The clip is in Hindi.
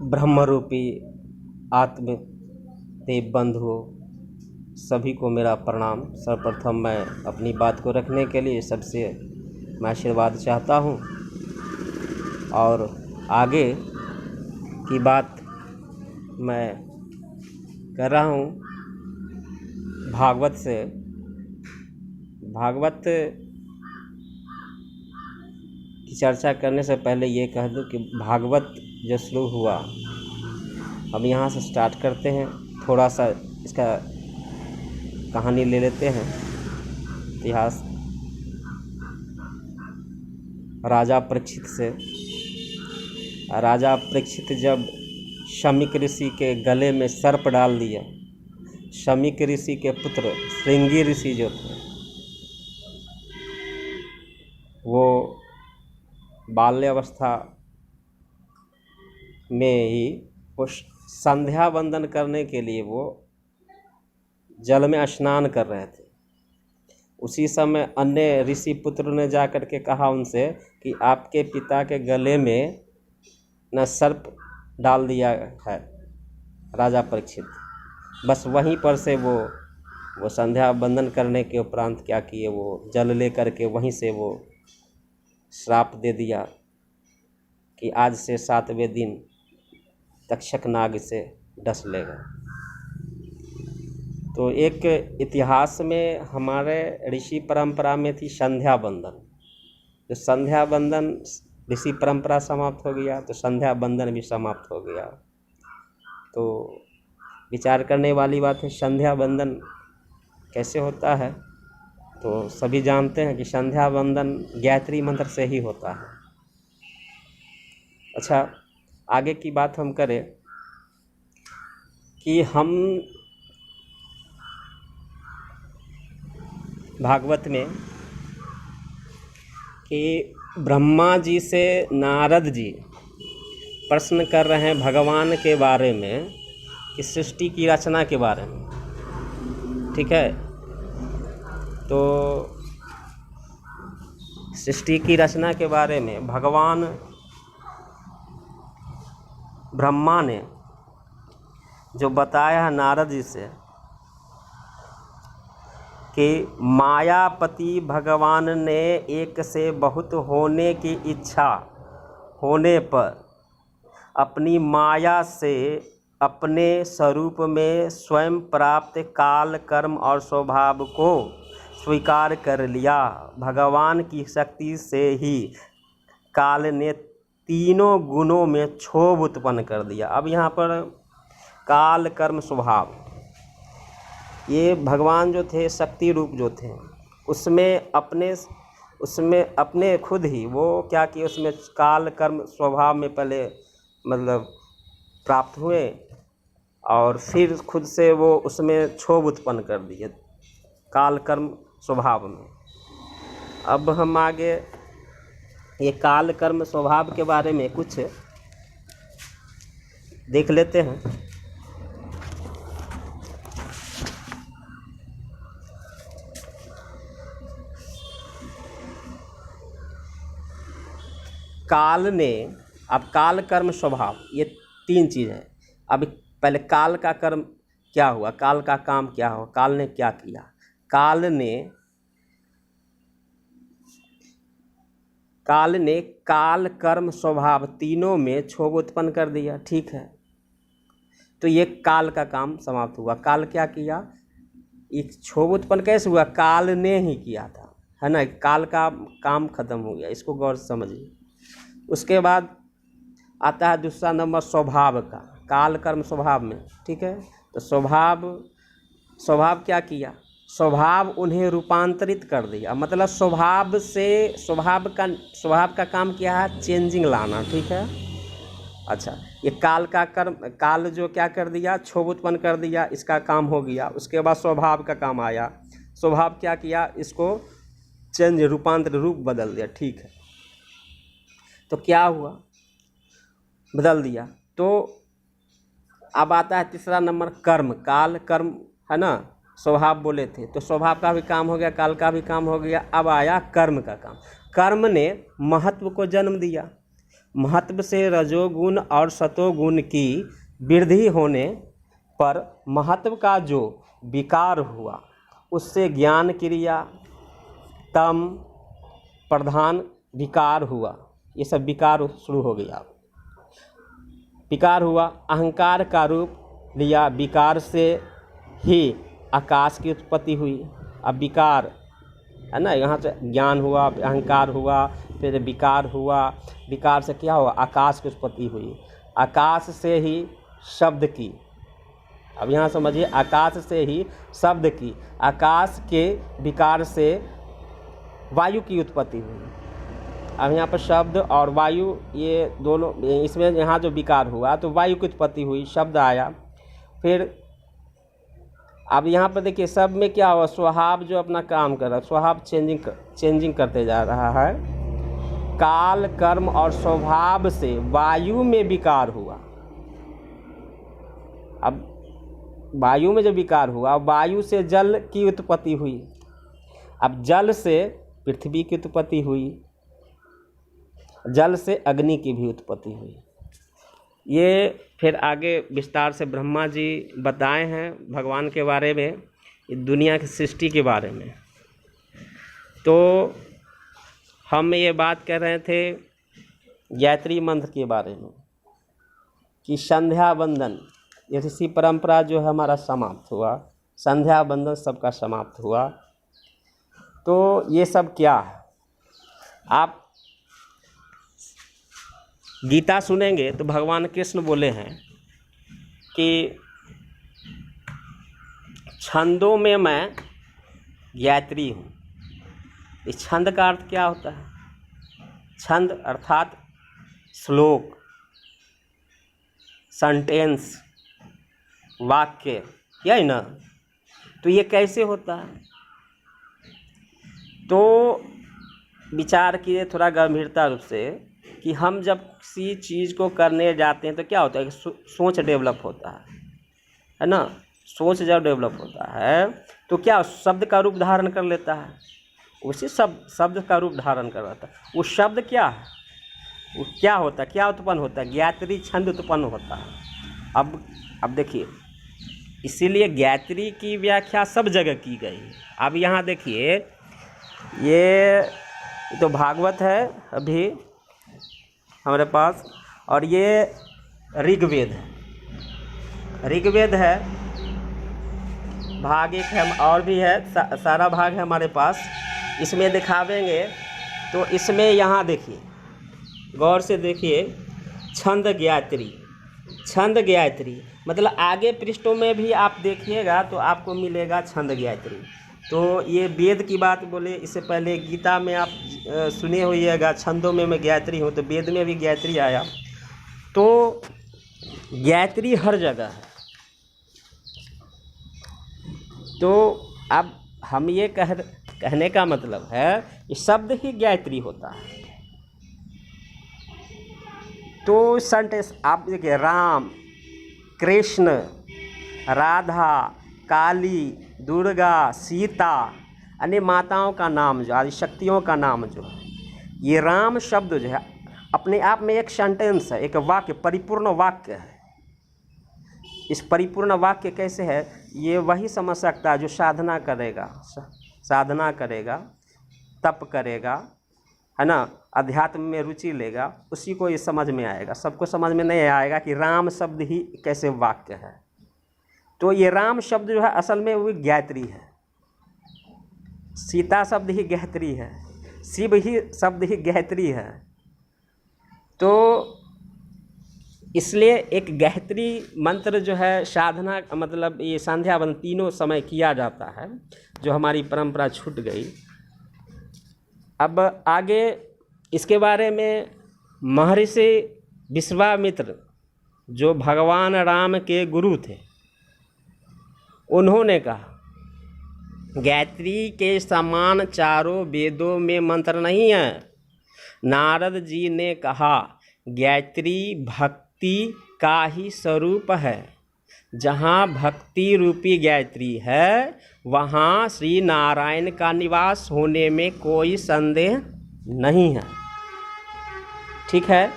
ब्रह्मरूपी आत्म देव बंधुओं, सभी को मेरा प्रणाम। सर्वप्रथम मैं अपनी बात को रखने के लिए सबसे मैं आशीर्वाद चाहता हूँ और आगे की बात मैं कर रहा हूँ भागवत से। भागवत की चर्चा करने से पहले ये कह दूँ कि भागवत जो शुरू हुआ, अब यहाँ से स्टार्ट करते हैं। थोड़ा सा इसका कहानी ले लेते हैं, इतिहास। राजा परीक्षित से। राजा परीक्षित जब शमीक ऋषि के गले में सर्प डाल दिया, शमीक ऋषि के पुत्र श्रृंगी ऋषि जो थे, वो बाल्यावस्था में ही वो संध्या वंदन करने के लिए वो जल में स्नान कर रहे थे। उसी समय अन्य ऋषि पुत्र ने जाकर के कहा उनसे कि आपके पिता के गले में न सर्प डाल दिया है राजा परीक्षित। बस वहीं पर से वो संध्या वंदन करने के उपरांत क्या किए, वो जल लेकर के वहीं से वो श्राप दे दिया कि आज से 7वें दिन तक्षक नाग से डस लेगा। तो एक इतिहास में हमारे ऋषि परंपरा में थी संध्या वंदन। तो संध्या वंदन ऋषि परंपरा समाप्त हो गया तो संध्या वंदन भी समाप्त हो गया। तो विचार करने वाली बात है, संध्या वंदन कैसे होता है? तो सभी जानते हैं कि संध्या वंदन गायत्री मंत्र से ही होता है। अच्छा, आगे की बात हम करें कि हम भागवत में कि ब्रह्मा जी से नारद जी प्रश्न कर रहे हैं भगवान के बारे में, कि सृष्टि की रचना के बारे में। ठीक है, तो सृष्टि की रचना के बारे में भगवान ब्रह्मा ने जो बताया है नारद जी से कि मायापति भगवान ने एक से बहुत होने की इच्छा होने पर अपनी माया से अपने स्वरूप में स्वयं प्राप्त काल कर्म और स्वभाव को स्वीकार कर लिया। भगवान की शक्ति से ही काल ने तीनों गुणों में क्षोभ उत्पन्न कर दिया। अब यहाँ पर काल कर्म स्वभाव, ये भगवान जो थे शक्ति रूप जो थे, उसमें अपने खुद ही वो क्या किए, उसमें काल कर्म स्वभाव में पहले मतलब प्राप्त हुए और फिर खुद से वो उसमें क्षोभ उत्पन्न कर दिए काल कर्म स्वभाव में। अब हम आगे ये काल कर्म स्वभाव के बारे में कुछ देख लेते हैं। काल ने, अब काल कर्म स्वभाव ये 3 चीज़ है। अब पहले काल का कर्म क्या हुआ, काल का काम क्या हुआ, काल ने क्या किया। काल ने काल कर्म स्वभाव तीनों में क्षोभ उत्पन्न कर दिया। ठीक है, तो ये काल का काम समाप्त हुआ। काल क्या किया, एक क्षोभ उत्पन्न कैसे हुआ, काल ने ही किया था, है ना। काल का काम खत्म हो गया, इसको गौर से समझिए। उसके बाद आता है दूसरा नंबर स्वभाव का, काल कर्म स्वभाव में। ठीक है, तो स्वभाव क्या किया, स्वभाव उन्हें रूपांतरित कर दिया। मतलब स्वभाव का काम क्या है, चेंजिंग लाना। ठीक है, अच्छा, ये काल का कर्म, काल जो क्या कर दिया, क्षोभ उत्पन्न कर दिया, इसका काम हो गया। उसके बाद स्वभाव का काम आया, स्वभाव क्या किया, इसको चेंज, रूपांतर, रूप बदल दिया। ठीक है, तो क्या हुआ, बदल दिया। तो अब आता है तीसरा नंबर कर्म, काल कर्म, है ना। स्वभाव बोले थे तो स्वभाव का भी काम हो गया, काल का भी काम हो गया। अब आया कर्म का काम। कर्म ने महत्व को जन्म दिया। महत्व से रजोगुण और सतोगुण की वृद्धि होने पर महत्व का जो विकार हुआ उससे ज्ञान क्रिया तम प्रधान विकार हुआ। ये सब विकार शुरू हो गया। विकार हुआ, अहंकार का रूप लिया, विकार से ही आकाश की उत्पत्ति हुई। अब विकार है ना, यहाँ से ज्ञान हुआ, अहंकार हुआ, फिर विकार हुआ, विकार से क्या हुआ, आकाश की उत्पत्ति हुई। आकाश से ही शब्द की, अब यहाँ समझिए, आकाश से ही शब्द की, आकाश के विकार से वायु की उत्पत्ति हुई। अब यहाँ पर शब्द और वायु ये दोनों, इसमें यहाँ जो विकार हुआ तो वायु की उत्पत्ति हुई, शब्द आया। फिर अब यहाँ पर देखिए सब में क्या हुआ, स्वभाव जो अपना काम कर रहा है, स्वभाव चेंजिंग करते जा रहा है। काल कर्म और स्वभाव से वायु में विकार हुआ। अब वायु में जो विकार हुआ, वायु से जल की उत्पत्ति हुई। अब जल से पृथ्वी की उत्पत्ति हुई, जल से अग्नि की भी उत्पत्ति हुई। ये फिर आगे विस्तार से ब्रह्मा जी बताए हैं भगवान के बारे में, दुनिया की सृष्टि के बारे में। तो हम ये बात कर रहे थे गायत्री मंत्र के बारे में कि संध्या वंदन, ये ऋषि परंपरा जो है हमारा समाप्त हुआ, संध्या वंदन सबका समाप्त हुआ। तो ये सब क्या है, आप गीता सुनेंगे तो भगवान कृष्ण बोले हैं कि छंदों में मैं गायत्री हूँ। इस छंद का अर्थ क्या होता है, छंद अर्थात श्लोक, सेंटेंस, वाक्य, यही ना। तो ये कैसे होता है, तो विचार कीजिए थोड़ा गंभीरता रूप से कि हम जब किसी चीज़ को करने जाते हैं तो क्या होता है कि सोच डेवलप होता है ना। सोच जब डेवलप होता है तो क्या शब्द का रूप धारण कर लेता है, उसी शब्द का रूप धारण कर लेता है। वो शब्द क्या है, वो क्या होता है, क्या उत्पन्न होता है, गायत्री छंद उत्पन्न होता है। अब देखिए, इसीलिए गायत्री की व्याख्या सब जगह की गई है। अब यहाँ देखिए, ये तो भागवत है अभी हमारे पास, और ये ऋग्वेद है, ऋग्वेद है भाग एक है, और भी है, सारा भाग है हमारे पास। इसमें दिखावेंगे तो इसमें यहाँ देखिए, गौर से देखिए, छंद गायत्री, छंद गायत्री मतलब आगे पृष्ठों में भी आप देखिएगा तो आपको मिलेगा छंद गायत्री। तो ये वेद की बात बोले, इससे पहले गीता में आप सुने होइएगा, छंदों में मैं गायत्री हूँ, तो वेद में भी गायत्री आया। तो गायत्री हर जगह है। तो अब हम ये कहने का मतलब है कि शब्द ही गायत्री होता है। तो सेंटेंस आप देखिए, राम, कृष्ण, राधा, काली, दुर्गा, सीता, अन्य माताओं का नाम जो, आदि शक्तियों का नाम जो है, ये राम शब्द जो है अपने आप में एक सेंटेंस है, एक वाक्य, परिपूर्ण वाक्य है। इस परिपूर्ण वाक्य कैसे है, ये वही समझ सकता है जो साधना करेगा, साधना करेगा, तप करेगा, है ना, अध्यात्म में रुचि लेगा, उसी को ये समझ में आएगा। सबको समझ में नहीं आएगा कि राम शब्द ही कैसे वाक्य है। तो ये राम शब्द जो है असल में वो गायत्री है, सीता शब्द ही गायत्री है, शिव ही शब्द ही गायत्री है। तो इसलिए एक गायत्री मंत्र जो है साधना, मतलब ये संध्या वंदन तीनों समय किया जाता है, जो हमारी परंपरा छूट गई। अब आगे इसके बारे में महर्षि विश्वामित्र जो भगवान राम के गुरु थे, उन्होंने कहा गायत्री के समान चारों वेदों में मंत्र नहीं है। नारद जी ने कहा गायत्री भक्ति का ही स्वरूप है। जहाँ भक्ति रूपी गायत्री है वहाँ श्री नारायण का निवास होने में कोई संदेह नहीं है। ठीक है।